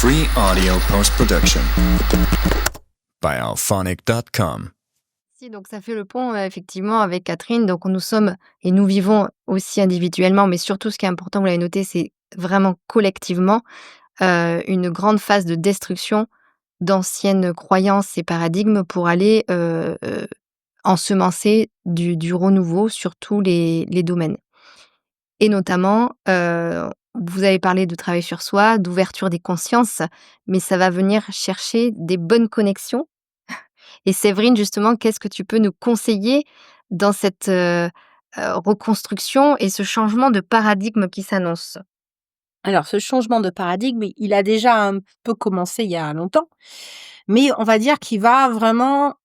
Free audio post-production by alphonic.com. Donc ça fait le pont effectivement avec Catherine. Donc nous sommes et nous vivons aussi individuellement, mais surtout ce qui est important, vous l'avez noté, c'est vraiment collectivement une grande phase de destruction d'anciennes croyances et paradigmes pour aller ensemencer du renouveau sur tous les domaines. Et notamment, vous avez parlé de travail sur soi, d'ouverture des consciences, mais ça va venir chercher des bonnes connexions. Et Séverine, justement, qu'est-ce que tu peux nous conseiller dans cette reconstruction et ce changement de paradigme qui s'annonce? Alors, ce changement de paradigme, il a déjà un peu commencé il y a longtemps, mais on va dire qu'il va vraiment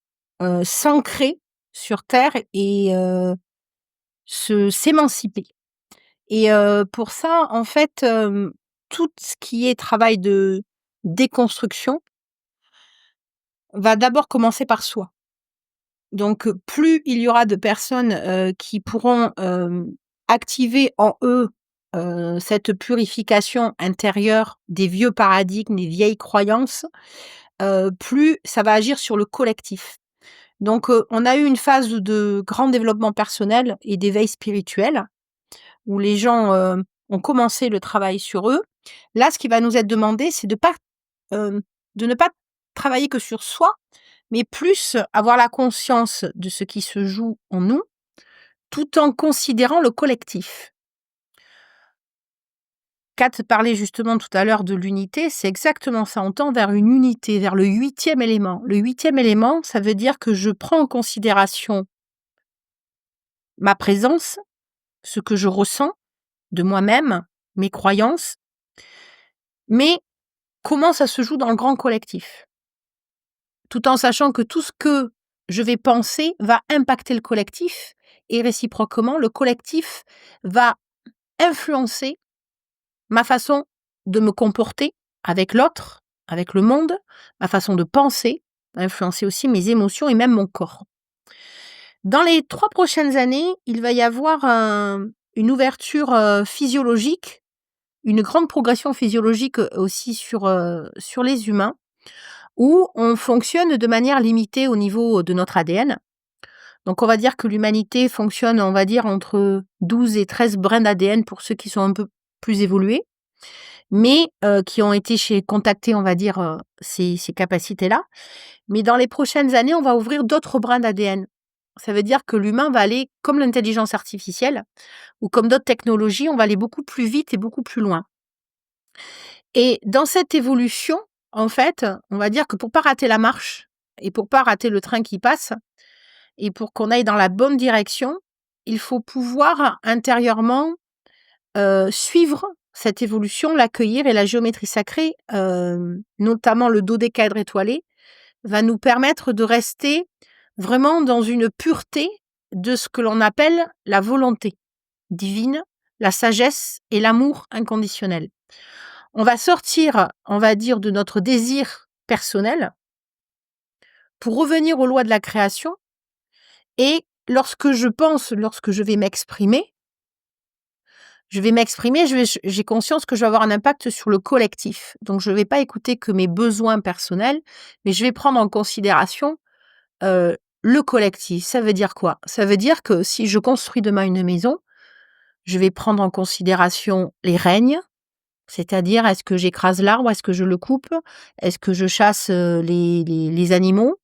s'ancrer sur terre et s'émanciper. Et pour ça, en fait, tout ce qui est travail de déconstruction va d'abord commencer par soi. Donc, plus il y aura de personnes qui pourront activer en eux cette purification intérieure des vieux paradigmes, des vieilles croyances, plus ça va agir sur le collectif. Donc, on a eu une phase de grand développement personnel et d'éveil spirituel, où les gens ont commencé le travail sur eux. Là, ce qui va nous être demandé, c'est de ne pas travailler que sur soi, mais plus avoir la conscience de ce qui se joue en nous, tout en considérant le collectif. Kat parlait justement tout à l'heure de l'unité, c'est exactement ça, on tend vers une unité, vers le 8e élément. Le 8e élément, ça veut dire que je prends en considération ma présence, ce que je ressens de moi-même, mes croyances, mais comment ça se joue dans le grand collectif. Tout en sachant que tout ce que je vais penser va impacter le collectif et réciproquement, le collectif va influencer ma façon de me comporter avec l'autre, avec le monde, ma façon de penser, va influencer aussi mes émotions et même mon corps. Dans les 3 prochaines années, il va y avoir une ouverture physiologique, une grande progression physiologique aussi sur les humains, où on fonctionne de manière limitée au niveau de notre ADN. Donc on va dire que l'humanité fonctionne, on va dire, entre 12 et 13 brins d'ADN pour ceux qui sont un peu plus évolués, mais qui ont été contactés, on va dire, ces capacités-là. Mais dans les prochaines années, on va ouvrir d'autres brins d'ADN. Ça veut dire que l'humain va aller, comme l'intelligence artificielle ou comme d'autres technologies, on va aller beaucoup plus vite et beaucoup plus loin. Et dans cette évolution, en fait, on va dire que pour pas rater la marche et pour pas rater le train qui passe et pour qu'on aille dans la bonne direction, il faut pouvoir intérieurement suivre cette évolution, l'accueillir, et la géométrie sacrée, notamment le dodécaèdre étoilé, va nous permettre de rester vraiment dans une pureté de ce que l'on appelle la volonté divine, la sagesse et l'amour inconditionnel. On va sortir, on va dire, de notre désir personnel pour revenir aux lois de la création, et lorsque je vais m'exprimer, j'ai conscience que je vais avoir un impact sur le collectif. Donc je ne vais pas écouter que mes besoins personnels, mais je vais prendre en considération le collectif. Ça veut dire quoi? Ça veut dire que si je construis demain une maison, je vais prendre en considération les règnes, c'est-à-dire, est-ce que j'écrase l'arbre? Est-ce que je le coupe? Est-ce que je chasse les animaux?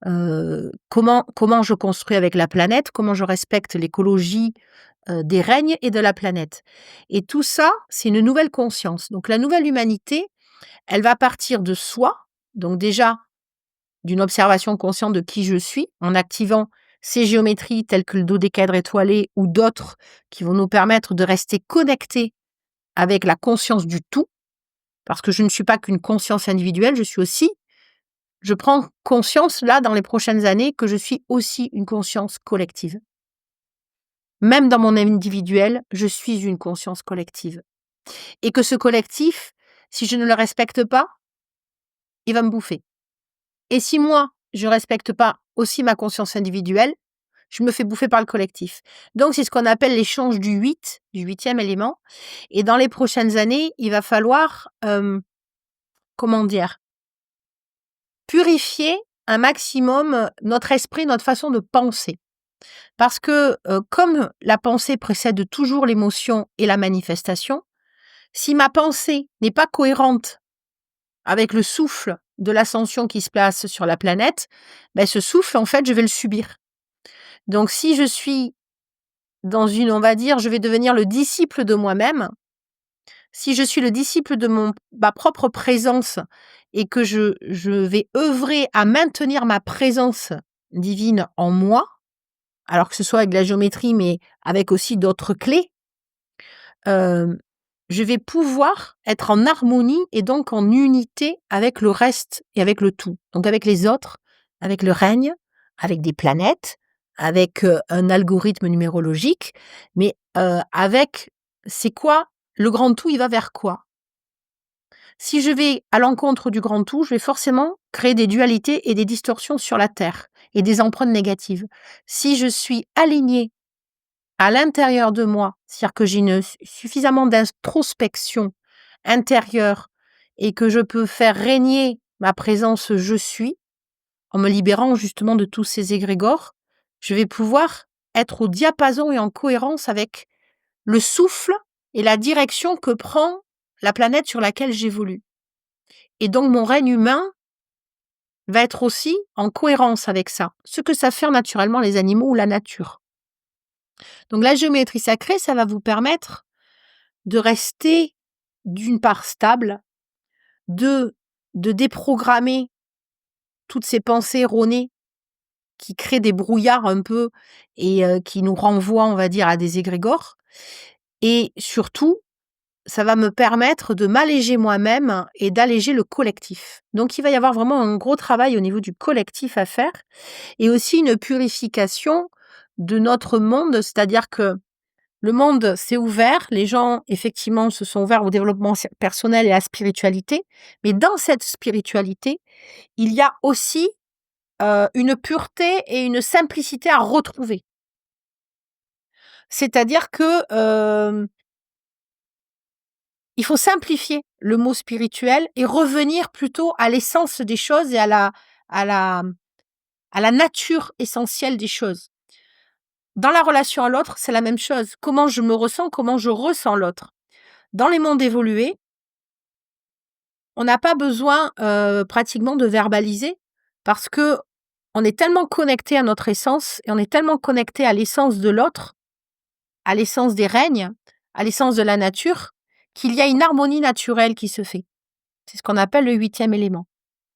Comment je construis avec la planète? Comment je respecte l'écologie des règnes et de la planète? Et tout ça, c'est une nouvelle conscience. Donc la nouvelle humanité, elle va partir de soi, donc déjà d'une observation consciente de qui je suis, en activant ces géométries telles que le dodécaèdre étoilé ou d'autres qui vont nous permettre de rester connectés avec la conscience du tout, parce que je ne suis pas qu'une conscience individuelle, je prends conscience là dans les prochaines années que je suis aussi une conscience collective. Même dans mon individuel, je suis une conscience collective. Et que ce collectif, si je ne le respecte pas, il va me bouffer. Et si moi, je ne respecte pas aussi ma conscience individuelle, je me fais bouffer par le collectif. Donc, c'est ce qu'on appelle l'échange du 8, du 8e élément. Et dans les prochaines années, il va falloir comment dire? Purifier un maximum, notre esprit, notre façon de penser. Parce que, comme la pensée précède toujours l'émotion et la manifestation, si ma pensée n'est pas cohérente avec le souffle de l'ascension qui se place sur la planète, ce souffle, en fait, je vais le subir. Donc si je suis dans une on va dire, je vais devenir le disciple de moi-même, si je suis le disciple de ma propre présence et que je vais œuvrer à maintenir ma présence divine en moi, alors que ce soit avec la géométrie, mais avec aussi d'autres clés, hem, je vais pouvoir être en harmonie et donc en unité avec le reste et avec le tout. Donc avec les autres, avec le règne, avec des planètes, avec, un algorithme numérologique, mais, avec c'est quoi le grand tout, il va vers quoi? Si je vais à l'encontre du grand tout, je vais forcément créer des dualités et des distorsions sur la Terre et des empreintes négatives. Si je suis alignée à l'intérieur de moi, c'est-à-dire que j'ai suffisamment d'introspection intérieure et que je peux faire régner ma présence je suis, en me libérant justement de tous ces égrégores, je vais pouvoir être au diapason et en cohérence avec le souffle et la direction que prend la planète sur laquelle j'évolue. Et donc mon règne humain va être aussi en cohérence avec ça, ce que ça fait naturellement les animaux ou la nature. Donc la géométrie sacrée, ça va vous permettre de rester d'une part stable, de déprogrammer toutes ces pensées erronées qui créent des brouillards un peu et qui nous renvoient, on va dire, à des égrégores. Et surtout, ça va me permettre de m'alléger moi-même et d'alléger le collectif. Donc il va y avoir vraiment un gros travail au niveau du collectif à faire et aussi une purification de notre monde, c'est-à-dire que le monde s'est ouvert, les gens effectivement se sont ouverts au développement personnel et à la spiritualité, mais dans cette spiritualité, il y a aussi, une pureté et une simplicité à retrouver. C'est-à-dire que, il faut simplifier le mot spirituel et revenir plutôt à l'essence des choses et à la à la nature essentielle des choses. Dans la relation à l'autre, c'est la même chose. Comment je me ressens, comment je ressens l'autre. Dans les mondes évolués, on n'a pas besoin, pratiquement de verbaliser parce que on est tellement connecté à notre essence et on est tellement connecté à l'essence de l'autre, à l'essence des règnes, à l'essence de la nature, qu'il y a une harmonie naturelle qui se fait. C'est ce qu'on appelle le 8e élément.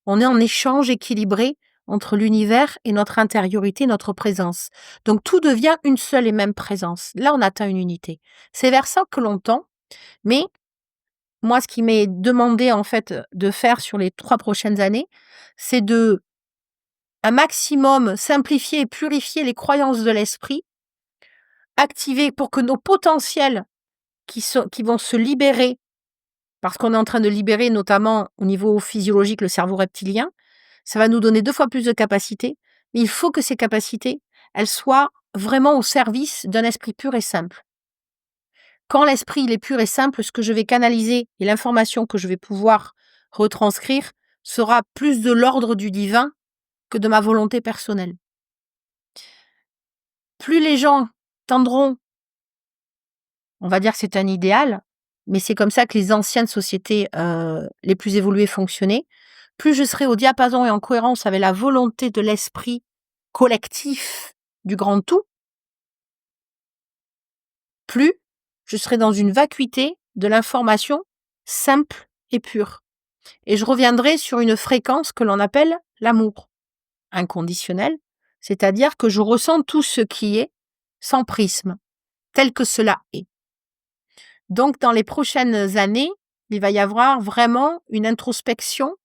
On est en échange équilibré entre l'univers et notre intériorité, notre présence. Donc tout devient une seule et même présence. Là, on atteint une unité. C'est vers ça que l'on tend, mais moi, ce qui m'est demandé, en fait, de faire sur les 3 prochaines années, c'est de un maximum simplifier et purifier les croyances de l'esprit, activer pour que nos potentiels qui vont se libérer, parce qu'on est en train de libérer notamment au niveau physiologique le cerveau reptilien, ça va nous donner 2 fois plus de capacités, mais il faut que ces capacités, elles soient vraiment au service d'un esprit pur et simple. Quand l'esprit, il est pur et simple, ce que je vais canaliser et l'information que je vais pouvoir retranscrire sera plus de l'ordre du divin que de ma volonté personnelle. Plus les gens tendront, on va dire que c'est un idéal, mais c'est comme ça que les anciennes sociétés, les plus évoluées fonctionnaient, plus je serai au diapason et en cohérence avec la volonté de l'esprit collectif du grand tout, plus je serai dans une vacuité de l'information simple et pure. Et je reviendrai sur une fréquence que l'on appelle l'amour inconditionnel, c'est-à-dire que je ressens tout ce qui est sans prisme, tel que cela est. Donc dans les prochaines années, il va y avoir vraiment une introspection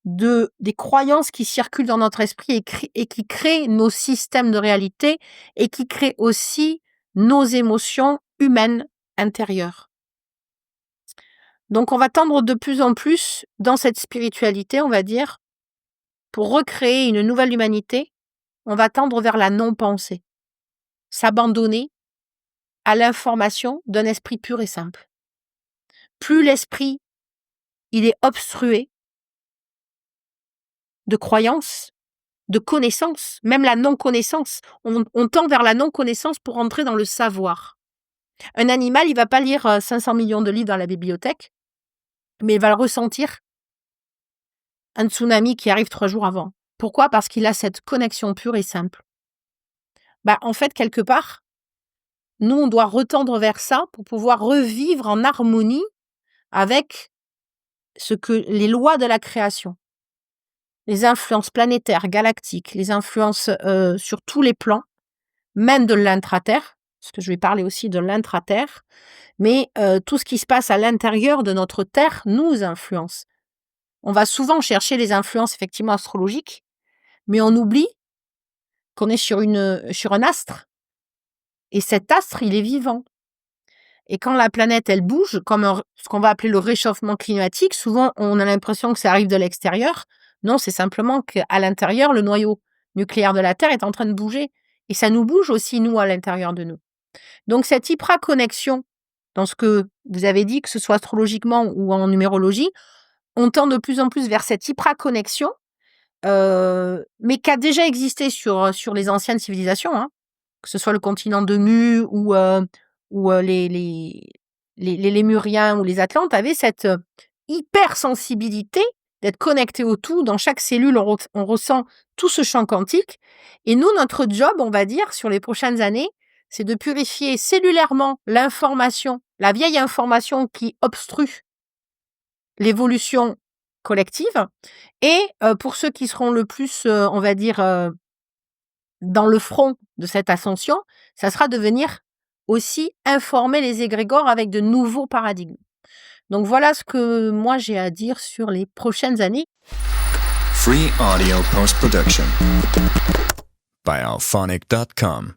des croyances qui circulent dans notre esprit et qui créent nos systèmes de réalité et qui créent aussi nos émotions humaines intérieures. Donc on va tendre de plus en plus dans cette spiritualité, on va dire, pour recréer une nouvelle humanité, on va tendre vers la non-pensée, s'abandonner à l'information d'un esprit pur et simple. Plus l'esprit il est obstrué de croyances, de connaissances, même la non-connaissance. On tend vers la non-connaissance pour entrer dans le savoir. Un animal, il va pas lire 500 millions de livres dans la bibliothèque, mais il va le ressentir, un tsunami qui arrive 3 jours avant. Pourquoi? Parce qu'il a cette connexion pure et simple. En fait, quelque part, nous, on doit retendre vers ça pour pouvoir revivre en harmonie avec les lois de la création. Les influences planétaires, galactiques, les influences sur tous les plans, même de l'intra-terre, parce que je vais parler aussi de l'intra-terre, mais tout ce qui se passe à l'intérieur de notre Terre nous influence. On va souvent chercher les influences effectivement astrologiques, mais on oublie qu'on est sur un astre, et cet astre, il est vivant. Et quand la planète, elle bouge, comme ce qu'on va appeler le réchauffement climatique, souvent on a l'impression que ça arrive de l'extérieur. Non, c'est simplement qu'à l'intérieur, le noyau nucléaire de la Terre est en train de bouger. Et ça nous bouge aussi, nous, à l'intérieur de nous. Donc cette hypraconnexion, dans ce que vous avez dit, que ce soit astrologiquement ou en numérologie, on tend de plus en plus vers cette hypraconnexion, mais qui a déjà existé sur les anciennes civilisations, hein, que ce soit le continent de Mu ou les Lémuriens ou les Atlantes avaient cette hypersensibilité d'être connectés au tout. Dans chaque cellule, on ressent tout ce champ quantique. Et nous, notre job, on va dire, sur les prochaines années, c'est de purifier cellulairement l'information, la vieille information qui obstrue l'évolution collective. Et pour ceux qui seront le plus, on va dire, dans le front de cette ascension, ça sera de venir aussi informer les égrégores avec de nouveaux paradigmes. Donc voilà ce que moi j'ai à dire sur les prochaines années. Free audio post-production by alphonic.com.